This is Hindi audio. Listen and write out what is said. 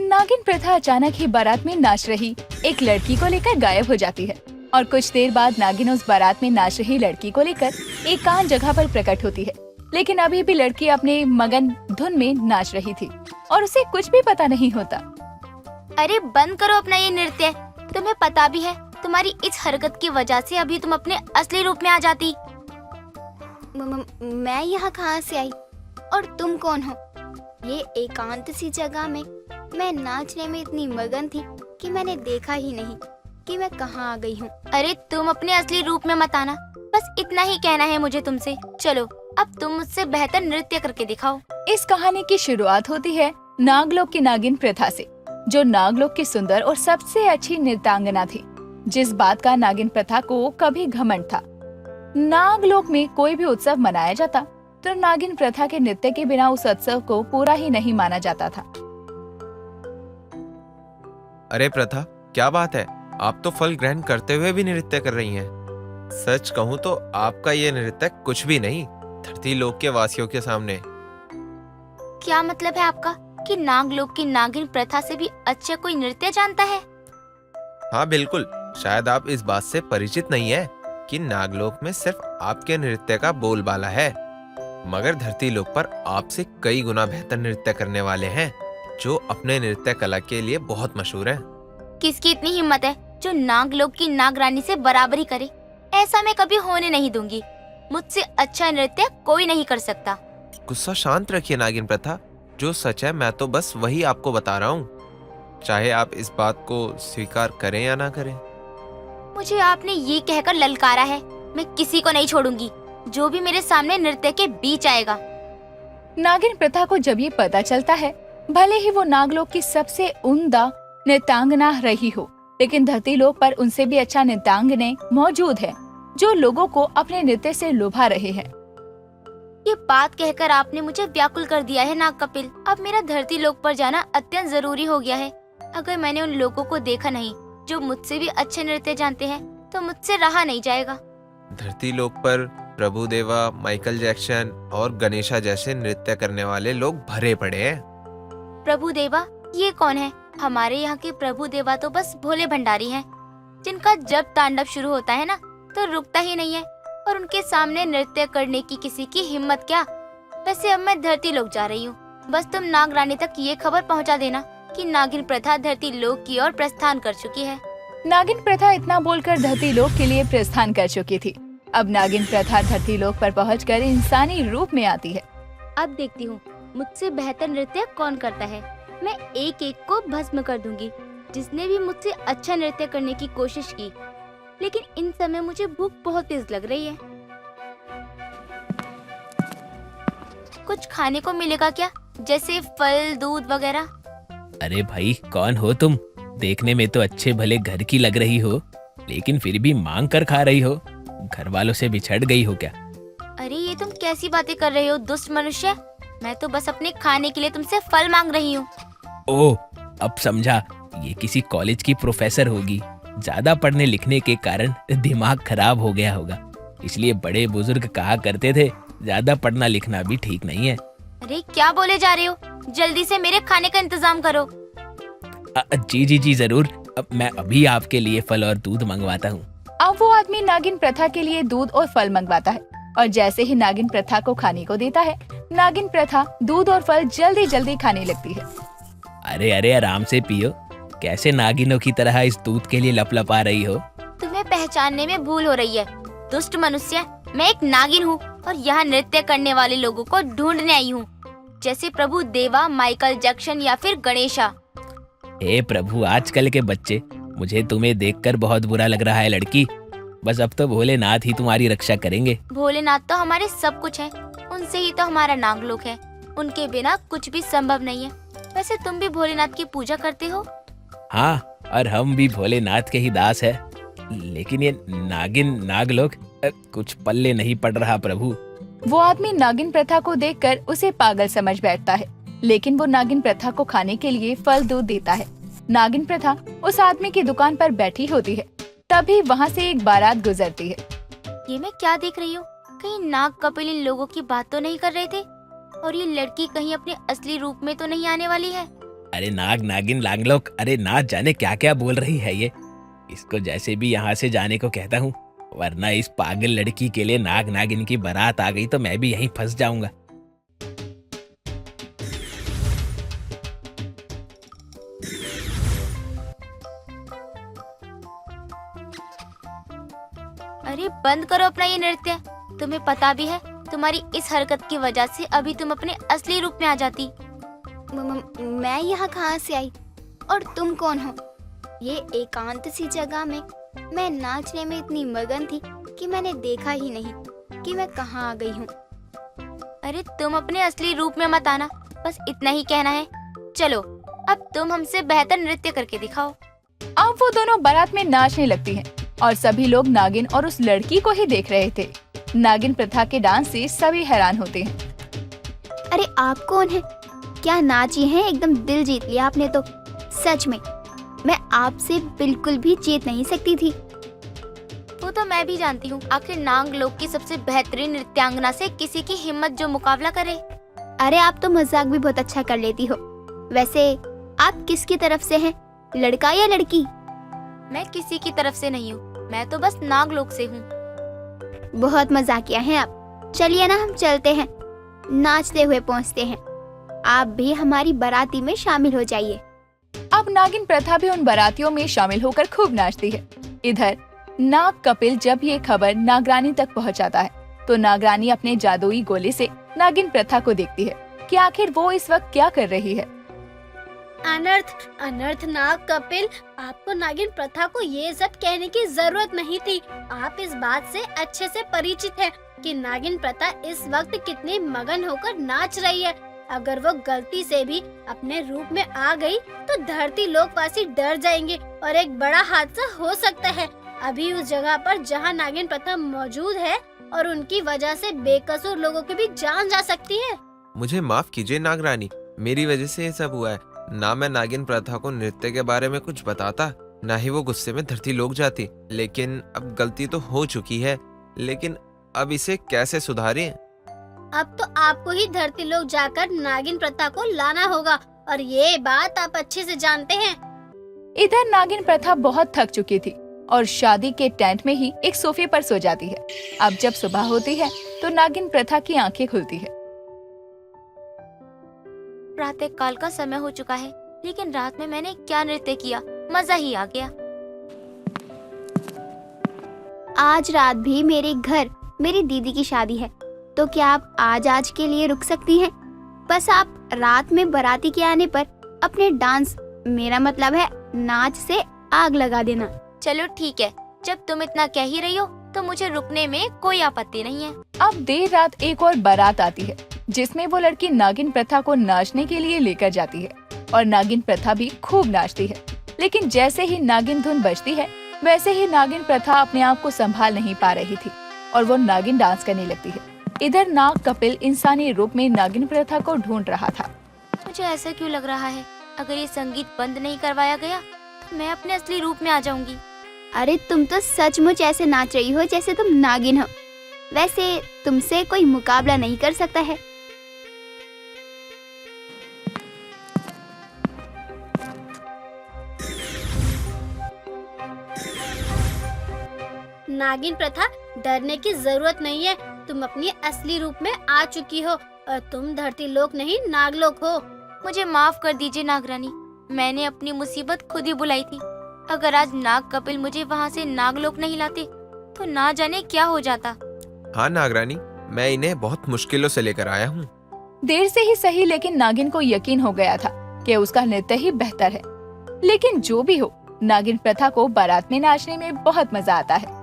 नागिन प्रथा अचानक ही बारात में नाच रही एक लड़की को लेकर गायब हो जाती है और कुछ देर बाद नागिन उस बारात में नाच रही लड़की को लेकर एकांत जगह पर प्रकट होती है। लेकिन अभी भी लड़की अपने मगन धुन में नाच रही थी और उसे कुछ भी पता नहीं होता। अरे बंद करो अपना ये नृत्य, तुम्हें पता भी है तुम्हारी इस हरकत की वजह से अभी तुम अपने असली रूप में आ जाती। मैं यहाँ कहाँ से आई और तुम कौन हो? ये एकांत सी जगह में मैं नाचने में इतनी मगन थी कि मैंने देखा ही नहीं कि मैं कहाँ आ गई हूँ। अरे तुम अपने असली रूप में मत आना, बस इतना ही कहना है मुझे तुमसे। चलो अब तुम मुझसे बेहतर नृत्य करके दिखाओ। इस कहानी की शुरुआत होती है नागलोक की नागिन प्रथा से, जो नागलोक की सुंदर और सबसे अच्छी नृत्यांगना थी, जिस बात का नागिन प्रथा को कभी घमंड था। नागलोक में कोई भी उत्सव मनाया जाता तो नागिन प्रथा के नृत्य के बिना उस उत्सव को पूरा ही नहीं माना जाता था। अरे प्रथा, क्या बात है? आप तो फल ग्रहण करते हुए भी नृत्य कर रही हैं। सच कहूँ तो आपका ये नृत्य कुछ भी नहीं धरती लोक के वासियों के सामने। क्या मतलब है आपका कि नागलोक की नागिन प्रथा से भी अच्छा कोई नृत्य जानता है? हाँ बिल्कुल, शायद आप इस बात से परिचित नहीं है कि नागलोक में सिर्फ आपके नृत्य का बोलबाला है, मगर धरती लोक पर आपसे कई गुना बेहतर नृत्य करने वाले हैं जो अपने नृत्य कला के लिए बहुत मशहूर हैं। किसकी इतनी हिम्मत है जो नागलोक की नागरानी से बराबरी करे? ऐसा मैं कभी होने नहीं दूंगी। मुझसे अच्छा नृत्य कोई नहीं कर सकता। गुस्सा शांत रखिए नागिन प्रथा, जो सच है मैं तो बस वही आपको बता रहा हूँ, चाहे आप इस बात को स्वीकार करें या ना करें। मुझे आपने ये कहकर ललकारा है, मैं किसी को नहीं छोड़ूंगी जो भी मेरे सामने नृत्य के बीच आएगा। नागिन प्रथा को जब ये पता चलता है, भले ही वो नागलोक की सबसे उम्दा नृत्यांगना रही हो, लेकिन धरती लोक पर उनसे भी अच्छा नृत्यांगने मौजूद है जो लोगों को अपने नृत्य से लुभा रहे हैं। ये बात कहकर आपने मुझे व्याकुल कर दिया है नाग कपिल। अब मेरा धरती लोक पर जाना अत्यंत जरूरी हो गया है। अगर मैंने उन लोगों को देखा नहीं जो मुझसे भी अच्छे नृत्य जानते हैं तो मुझसे रहा नहीं जाएगा। धरती लोक पर प्रभु देवा, माइकल जैक्सन और गणेशा जैसे नृत्य करने वाले लोग भरे पड़े हैं। प्रभु देवा? ये कौन है? हमारे यहाँ के प्रभु देवा तो बस भोले भंडारी हैं, जिनका जब तांडव शुरू होता है ना तो रुकता ही नहीं है, और उनके सामने नृत्य करने की किसी की हिम्मत क्या। वैसे अब मैं धरती लोक जा रही हूँ, बस तुम नागरानी तक ये खबर पहुँचा देना कि नागिन प्रथा धरती लोक की ओर प्रस्थान कर चुकी है। नागिन प्रथा इतना बोलकर धरती लोक के लिए प्रस्थान कर चुकी थी। अब नागिन प्रथा धरती लोक पर पहुंचकर इंसानी रूप में आती है। अब देखती हूँ मुझसे बेहतर नृत्य कौन करता है। मैं एक एक को भस्म कर दूंगी जिसने भी मुझसे अच्छा नृत्य करने की कोशिश की। लेकिन इन समय मुझे भूख बहुत तेज लग रही है। कुछ खाने को मिलेगा क्या, जैसे फल, दूध वगैरह? अरे भाई, कौन हो तुम? देखने में तो अच्छे भले घर की लग रही हो, लेकिन फिर भी मांग कर खा रही हो। घर वालों से बिछड़ गई हो क्या? अरे ये तुम कैसी बातें कर रहे हो दुष्ट मनुष्य? मैं तो बस अपने खाने के लिए तुमसे फल मांग रही हूँ। ओह, अब समझा, ये किसी कॉलेज की प्रोफेसर होगी। ज्यादा पढ़ने लिखने के कारण दिमाग खराब हो गया होगा, इसलिए बड़े बुजुर्ग कहा करते थे ज्यादा पढ़ना लिखना भी ठीक नहीं है। अरे क्या बोले जा रहे हो? जल्दी से मेरे खाने का इंतजाम करो। जी जी जी जरूर, अब मैं अभी आपके लिए फल और दूध मंगवाता हूँ। अब वो आदमी नागिन प्रथा के लिए दूध और फल मंगवाता है, और जैसे ही नागिन प्रथा को खाने को देता है, नागिन प्रथा दूध और फल जल्दी जल्दी खाने लगती है। अरे अरे, आराम से पियो, कैसे नागिनों की तरह इस दूध के लिए लपलपा रही हो? तुम्हें पहचानने में भूल हो रही है दुष्ट मनुष्य। मैं एक नागिन हूँ और यहाँ नृत्य करने वाले लोगों को ढूंढने आई हूँ, जैसे प्रभु देवा, माइकल जैक्सन या फिर गणेशा। हे प्रभु, आजकल के बच्चे, मुझे तुम्हें देखकर बहुत बुरा लग रहा है लड़की। बस अब तो भोलेनाथ ही तुम्हारी रक्षा करेंगे। भोलेनाथ तो हमारे सब कुछ है, उनसे ही तो हमारा नागलोक है। उनके बिना कुछ भी संभव नहीं है। वैसे तुम भी भोलेनाथ की पूजा करते हो? हाँ, और हम भी भोलेनाथ के ही दास है। लेकिन ये नागिन नागलोक कुछ पल्ले नहीं पड़ रहा प्रभु। वो आदमी नागिन प्रथा को देखकर उसे पागल समझ बैठता है, लेकिन वो नागिन प्रथा को खाने के लिए फल दूध देता है। नागिन प्रथा उस आदमी की दुकान पर बैठी होती है, तभी वहाँ से एक बारात गुजरती है। ये मैं क्या देख रही हूँ? कहीं नाग कपिल इन लोगों की बात तो नहीं कर रहे थे? और ये लड़की कहीं अपने असली रूप में तो नहीं आने वाली है? अरे नाग नागिन लांगलोक, अरे ना जाने क्या क्या बोल रही है ये। इसको जैसे भी यहाँ से जाने को कहता हूँ, वरना इस पागल लड़की के लिए नाग नागिन की बारात आ गई तो मैं भी यहीं फंस जाऊंगा। अरे बंद करो अपना ये नृत्य। तुम्हें पता भी है तुम्हारी इस हरकत की वजह से अभी तुम अपने असली रूप में आ जाती। मैं यहाँ कहाँ से आई और तुम कौन हो? ये एकांत सी जगह में मैं नाचने में इतनी मगन थी कि मैंने देखा ही नहीं कि मैं कहाँ आ गई हूँ। अरे तुम अपने असली रूप में मत आना, बस इतना ही कहना है। चलो अब तुम हमसे बेहतर नृत्य करके दिखाओ। अब वो दोनों बारात में नाचने लगती हैं और सभी लोग नागिन और उस लड़की को ही देख रहे थे। नागिन प्रथा के डांस से सभी हैरान होते हैं। अरे आप कौन है? क्या नाची हैं, एकदम दिल जीत लिया आपने तो। सच में मैं आपसे बिल्कुल भी जीत नहीं सकती थी। वो तो मैं भी जानती हूँ, आखिर नाग लोक की सबसे बेहतरीन नृत्यांगना से किसी की हिम्मत जो मुकाबला करे। अरे आप तो मजाक भी बहुत अच्छा कर लेती हो। वैसे आप किसकी तरफ से हैं, लड़का या लड़की? मैं किसी की तरफ से नहीं हूँ, मैं तो बस नाग लोक से हूँ। बहुत मजाकिया हैं आप। चलिए ना हम चलते हैं, नाचते हुए पहुँचते हैं। आप भी हमारी बाराती में शामिल हो जाइए। अब नागिन प्रथा भी उन बारातियों में शामिल होकर खूब नाचती है। इधर नाग कपिल जब ये खबर नागरानी तक पहुंचाता है तो नागरानी अपने जादुई गोले से नागिन प्रथा को देखती है कि आखिर वो इस वक्त क्या कर रही है। अनर्थ अनर्थ नाग कपिल, आपको नागिन प्रथा को ये सब कहने की जरूरत नहीं थी। आप इस बात से अच्छे से परिचित हैं कि नागिन प्रथा इस वक्त कितनी मगन होकर नाच रही है। अगर वो गलती से भी अपने रूप में आ गई तो धरती लोकवासी डर जाएंगे और एक बड़ा हादसा हो सकता है। अभी उस जगह पर जहाँ नागिन प्रथा मौजूद है और उनकी वजह से बेकसूर लोगों की भी जान जा सकती है। मुझे माफ कीजिए नागरानी, मेरी वजह से ये सब हुआ है। ना मैं नागिन प्रथा को नृत्य के बारे में कुछ बताता, ना ही वो गुस्से में धरती लोक जाती। लेकिन अब गलती तो हो चुकी है, लेकिन अब इसे कैसे सुधारें? अब तो आपको ही धरती लोक जाकर नागिन प्रथा को लाना होगा और ये बात आप अच्छे से जानते हैं। इधर नागिन प्रथा बहुत थक चुकी थी और शादी के टेंट में ही एक सोफे पर सो जाती है। अब जब सुबह होती है तो नागिन प्रथा की आंखें खुलती है। प्रातः काल का समय हो चुका है, लेकिन रात में मैंने क्या नृत्य किया, मजा ही आ गया। आज रात भी मेरे घर मेरी दीदी की शादी है, तो क्या आप आज के लिए रुक सकती हैं? बस आप रात में बाराती के आने पर अपने डांस, मेरा मतलब है नाच से आग लगा देना। चलो ठीक है, जब तुम इतना कह ही रही हो तो मुझे रुकने में कोई आपत्ति नहीं है। अब देर रात एक और बारात आती है जिसमें वो लड़की नागिन प्रथा को नाचने के लिए लेकर जाती है और नागिन प्रथा भी खूब नाचती है। लेकिन जैसे ही नागिन धुन बजती है वैसे ही नागिन प्रथा अपने आप को संभाल नहीं पा रही थी और वो नागिन डांस करने लगती है। इधर नाग कपिल इंसानी रूप में नागिन प्रथा को ढूंढ रहा था। मुझे ऐसा क्यों लग रहा है, अगर ये संगीत बंद नहीं करवाया गया तो मैं अपने असली रूप में आ जाऊंगी। अरे तुम तो सचमुच ऐसे नाच रही हो जैसे तुम नागिन हो। वैसे तुमसे कोई मुकाबला नहीं कर सकता है। नागिन प्रथा, डरने की जरूरत नहीं है। तुम अपनी असली रूप में आ चुकी हो और तुम धरती लोक नहीं नागलोक हो। मुझे माफ कर दीजिए नागरानी, मैंने अपनी मुसीबत खुद ही बुलाई थी। अगर आज नाग कपिल मुझे वहाँ से नागलोक नहीं लाते तो ना जाने क्या हो जाता। हाँ नागरानी, मैं इन्हें बहुत मुश्किलों से लेकर आया हूँ। देर से ही सही, लेकिन नागिन को यकीन हो गया था कि उसका नृत्य ही बेहतर है। लेकिन जो भी हो, नागिन प्रथा को बारात में नाचने में बहुत मजा आता है।